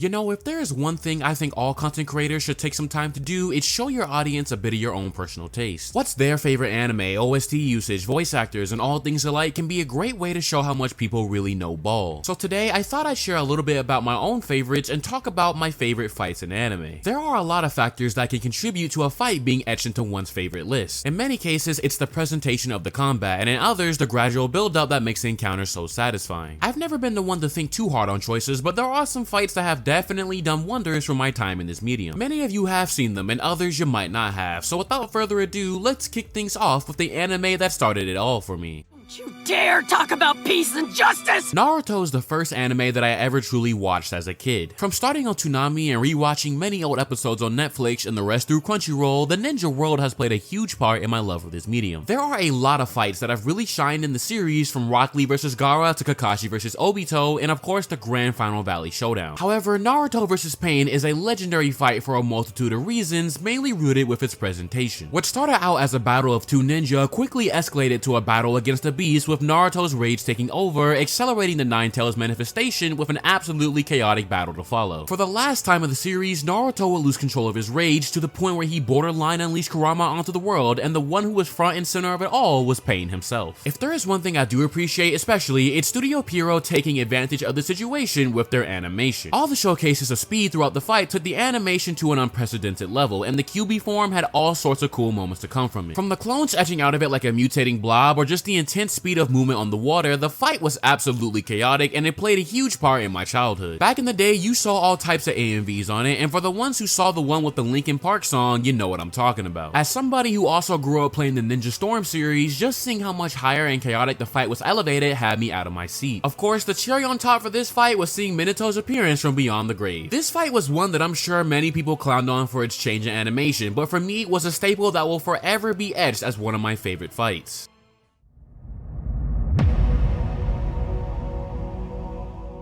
You know, if there is one thing I think all content creators should take some time to do, it's show your audience a bit of your own personal taste. What's their favorite anime, OST usage, voice actors, and all things alike can be a great way to show how much people really know ball. So today, I thought I'd share a little bit about my own favorites and talk about my favorite fights in anime. There are a lot of factors that can contribute to a fight being etched into one's favorite list. In many cases, it's the presentation of the combat, and in others, the gradual build-up that makes the encounter so satisfying. I've never been the one to think too hard on choices, but there are some fights that have definitely done wonders for my time in this medium. Many of you have seen them and others you might not have, so without further ado, let's kick things off with the anime that started it all for me. You dare talk about peace and justice! Naruto is the first anime that I ever truly watched as a kid. From starting on Toonami and rewatching many old episodes on Netflix and the rest through Crunchyroll, the ninja world has played a huge part in my love of this medium. There are a lot of fights that have really shined in the series, from Rock Lee vs Gaara to Kakashi vs Obito, and of course the grand final Valley Showdown. However, Naruto vs Pain is a legendary fight for a multitude of reasons, mainly rooted with its presentation. What started out as a battle of two ninja quickly escalated to a battle against a beast, with Naruto's rage taking over, accelerating the Nine Tails manifestation with an absolutely chaotic battle to follow. For the last time of the series, Naruto would lose control of his rage to the point where he borderline unleashed Kurama onto the world, and the one who was front and center of it all was Pain himself. If there is one thing I do appreciate especially, it's Studio Pierrot taking advantage of the situation with their animation. All the showcases of speed throughout the fight took the animation to an unprecedented level, and the QB form had all sorts of cool moments to come from it. From the clones etching out of it like a mutating blob, or just the intense speed of movement on the water, the fight was absolutely chaotic, and it played a huge part in my childhood. Back in the day, you saw all types of AMVs on it, and for the ones who saw the one with the Linkin Park song, you know what I'm talking about. As somebody who also grew up playing the Ninja Storm series, just seeing how much higher and chaotic the fight was elevated had me out of my seat. Of course, the cherry on top for this fight was seeing Minato's appearance from beyond the grave. This fight was one that I'm sure many people clowned on for its change in animation, but for me, it was a staple that will forever be etched as one of my favorite fights.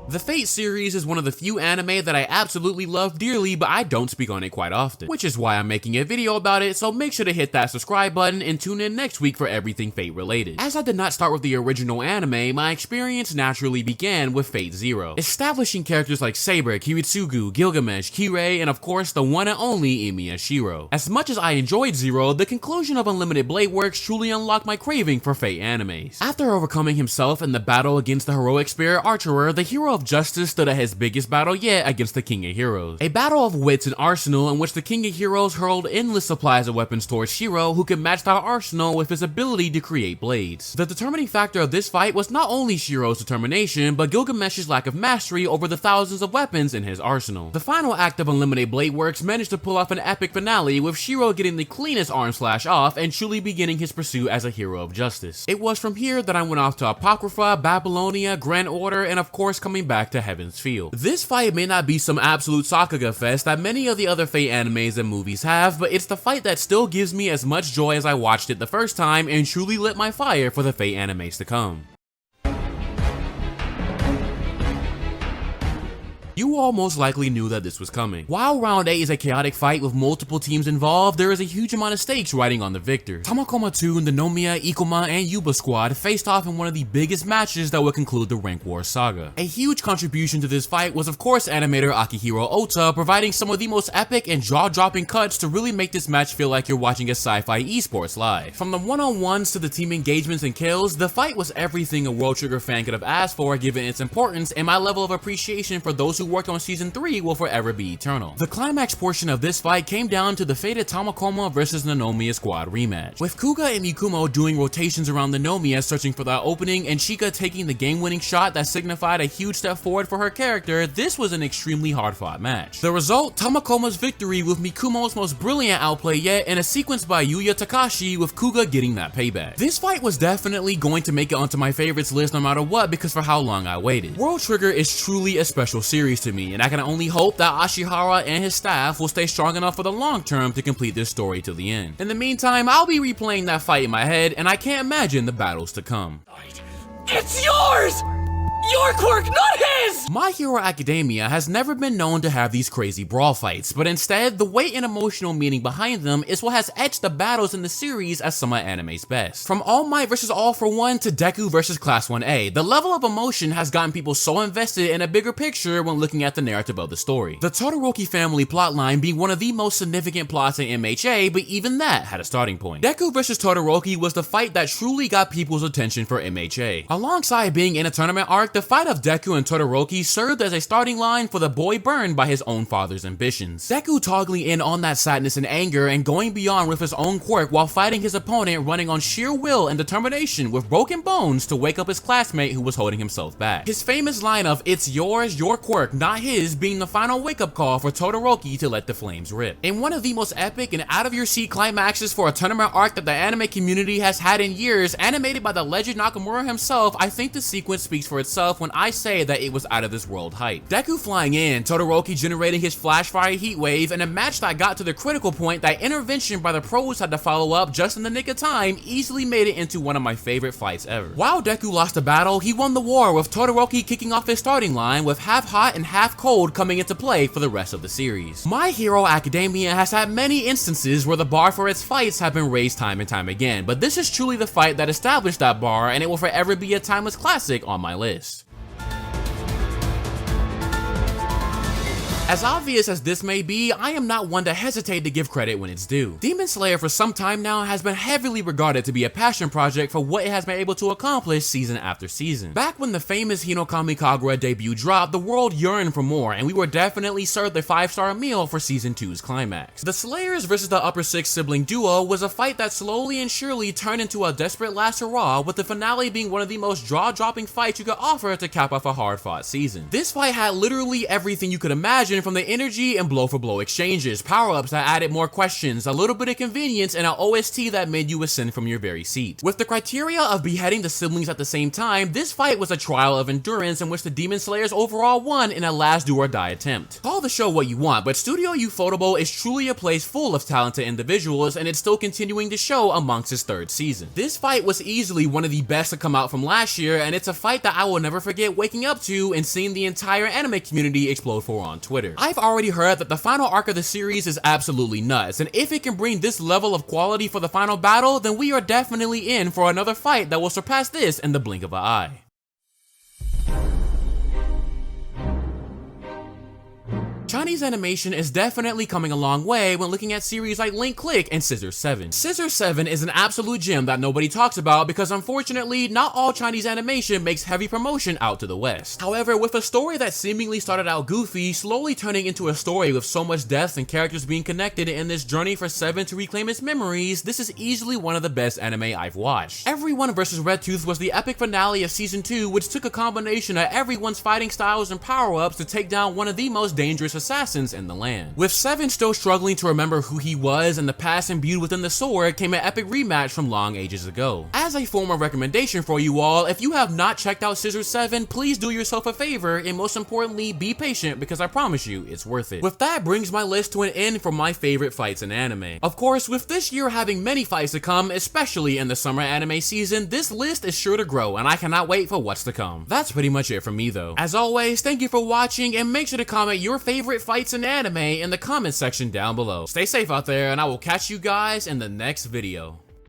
The Fate series is one of the few anime that I absolutely love dearly, but I don't speak on it quite often, which is why I'm making a video about it, so make sure to hit that subscribe button and tune in next week for everything Fate related. As I did not start with the original anime, my experience naturally began with Fate Zero, establishing characters like Saber, Kiritsugu, Gilgamesh, Kirei, and of course the one and only Emiya Shiro. As much as I enjoyed Zero, the conclusion of Unlimited Blade Works truly unlocked my craving for Fate animes. After overcoming himself in the battle against the heroic spirit Archerer, the hero of Justice stood at his biggest battle yet against the King of Heroes. A battle of wits and arsenal in which the King of Heroes hurled endless supplies of weapons towards Shiro, who could match that arsenal with his ability to create blades. The determining factor of this fight was not only Shiro's determination, but Gilgamesh's lack of mastery over the thousands of weapons in his arsenal. The final act of Unlimited Blade Works managed to pull off an epic finale, with Shiro getting the cleanest arm slash off and truly beginning his pursuit as a hero of justice. It was from here that I went off to Apocrypha, Babylonia, Grand Order, and of course coming back to Heaven's Feel. This fight may not be some absolute Sakuga fest that many of the other Fate animes and movies have, but it's the fight that still gives me as much joy as I watched it the first time and truly lit my fire for the Fate animes to come. You all most likely knew that this was coming. While Round 8 is a chaotic fight with multiple teams involved, there is a huge amount of stakes riding on the victor. Tamakoma 2, Nanomiya, Ikoma, and Yuba Squad faced off in one of the biggest matches that would conclude the Rank War saga. A huge contribution to this fight was of course animator Akihiro Ota, providing some of the most epic and jaw-dropping cuts to really make this match feel like you're watching a sci-fi esports live. From the one-on-ones to the team engagements and kills, the fight was everything a World Trigger fan could have asked for given its importance, and my level of appreciation for those who worked on season 3 will forever be eternal. The climax portion of this fight came down to the fated Tamakoma vs Nanomiya squad rematch, with Kuga and Mikumo doing rotations around Nanomiya searching for that opening, and Chika taking the game-winning shot that signified a huge step forward for her character. This was an extremely hard-fought match. The result, Tamakoma's victory with Mikumo's most brilliant outplay yet, and a sequence by Yuya Takashi with Kuga getting that payback. This fight was definitely going to make it onto my favorites list no matter what because for how long I waited. World Trigger is truly a special series to me, and I can only hope that Ashihara and his staff will stay strong enough for the long term to complete this story to the end. In the meantime, I'll be replaying that fight in my head, and I can't imagine the battles to come. It's yours! Your quirk, not his! My Hero Academia has never been known to have these crazy brawl fights, but instead, the weight and emotional meaning behind them is what has etched the battles in the series as some of anime's best. From All Might vs All for One to Deku vs Class 1A, the level of emotion has gotten people so invested in a bigger picture when looking at the narrative of the story. The Todoroki family plotline being one of the most significant plots in MHA, but even that had a starting point. Deku vs Todoroki was the fight that truly got people's attention for MHA. Alongside being in a tournament arc, the fight of Deku and Todoroki served as a starting line for the boy burned by his own father's ambitions. Deku toggling in on that sadness and anger and going beyond with his own quirk while fighting his opponent, running on sheer will and determination with broken bones to wake up his classmate who was holding himself back. His famous line of "It's yours, your quirk, not his" being the final wake-up call for Todoroki to let the flames rip. In one of the most epic and out-of-your-seat climaxes for a tournament arc that the anime community has had in years, animated by the legend Nakamura himself, I think the sequence speaks for itself when I say that it was out of this world hype. Deku flying in, Todoroki generating his flash fire heat wave, and a match that got to the critical point that intervention by the pros had to follow up just in the nick of time easily made it into one of my favorite fights ever. While Deku lost the battle, he won the war with Todoroki kicking off his starting line with half hot and half cold coming into play for the rest of the series. My Hero Academia has had many instances where the bar for its fights have been raised time and time again, but this is truly the fight that established that bar, and it will forever be a timeless classic on my list. As obvious as this may be, I am not one to hesitate to give credit when it's due. Demon Slayer for some time now has been heavily regarded to be a passion project for what it has been able to accomplish season after season. Back when the famous Hinokami Kagura debut dropped, the world yearned for more, and we were definitely served the 5-star meal for season 2's climax. The Slayers versus the Upper Six sibling duo was a fight that slowly and surely turned into a desperate last hurrah, with the finale being one of the most jaw-dropping fights you could offer to cap off a hard-fought season. This fight had literally everything you could imagine, from the energy and blow-for-blow exchanges, power-ups that added more questions, a little bit of convenience, and an OST that made you ascend from your very seat. With the criteria of beheading the siblings at the same time, this fight was a trial of endurance in which the Demon Slayers overall won in a last do-or-die attempt. Call the show what you want, but Studio Ufotable is truly a place full of talented individuals, and it's still continuing to show amongst its 3rd season. This fight was easily one of the best to come out from last year, and it's a fight that I will never forget waking up to and seeing the entire anime community explode for on Twitter. I've already heard that the final arc of the series is absolutely nuts, and if it can bring this level of quality for the final battle, then we are definitely in for another fight that will surpass this in the blink of an eye. Chinese animation is definitely coming a long way when looking at series like Link Click and Scissor 7. Scissor 7 is an absolute gem that nobody talks about because unfortunately not all Chinese animation makes heavy promotion out to the West. However, with a story that seemingly started out goofy, slowly turning into a story with so much depth and characters being connected in this journey for Seven to reclaim its memories, this is easily one of the best anime I've watched. Everyone vs Red Tooth was the epic finale of season 2, which took a combination of everyone's fighting styles and power-ups to take down one of the most dangerous assassins in the land. With Seven still struggling to remember who he was and the past imbued within the sword, came an epic rematch from long ages ago. As a form of recommendation for you all, if you have not checked out Scissor 7, please do yourself a favor and most importantly, be patient because I promise you it's worth it. With that brings my list to an end for my favorite fights in anime. Of course, with this year having many fights to come, especially in the summer anime season, this list is sure to grow and I cannot wait for what's to come. That's pretty much it for me though. As always, thank you for watching and make sure to comment your favorite fights in anime in the comment section down below. Stay safe out there and I will catch you guys in the next video.